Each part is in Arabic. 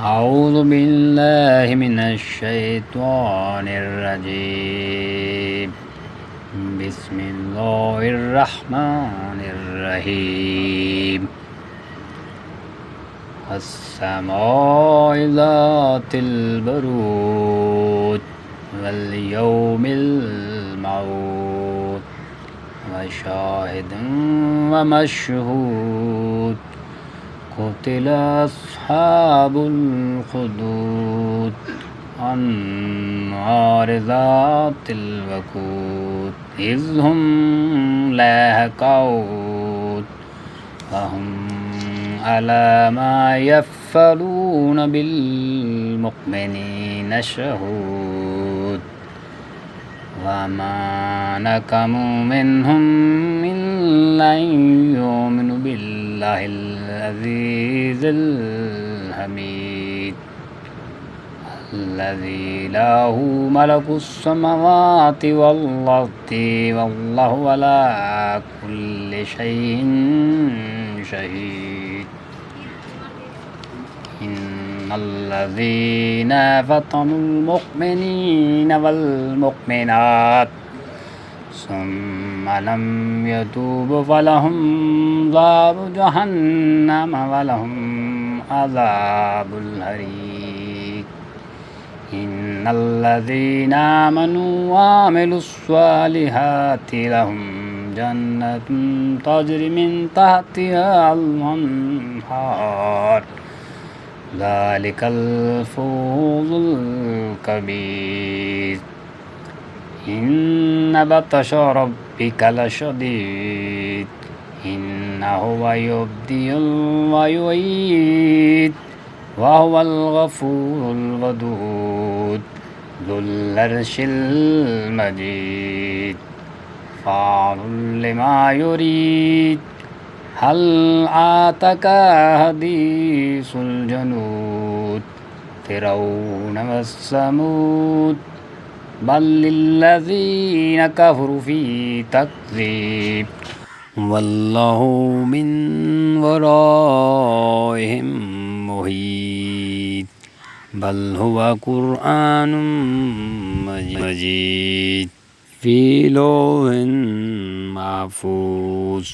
أعوذ بالله من الشيطان الرجيم. بسم الله الرحمن الرحيم. السماء ذات البروج واليوم الموعود وشاهد ومشهود. قتل أصحاب الخدود النار ذات الوقود إذ هم لاهقون وهم على ما يفعلون بالمؤمنين شهود. وما نقموا منهم إلا أن يؤمنوا بالله العزيز الحميد الذي له ملك السماوات والأرض والله على كل شيء شهيد. إن الذين فتنوا المؤمنين والمؤمنات ثم لم يتوبوا فلهم عذاب جهنم ولهم عذاب الحريق. إن الذين آمنوا وعملوا الصالحات لهم جنة تجري من تحتها الأنهار ذلك الفوز الكبير. إن بطش ربك لشديد إنه يبدئ ويعيد وهو الغفور الودود ذو العرش المجيد فعل لما يريد. هل أتاك حديث الجنود فرعون وثمود بل للذين كفروا في تكذيب والله من ورائهم محيط بل هو قرآن مجيد في لوح محفوظ.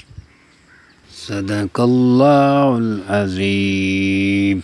صدق الله العظيم.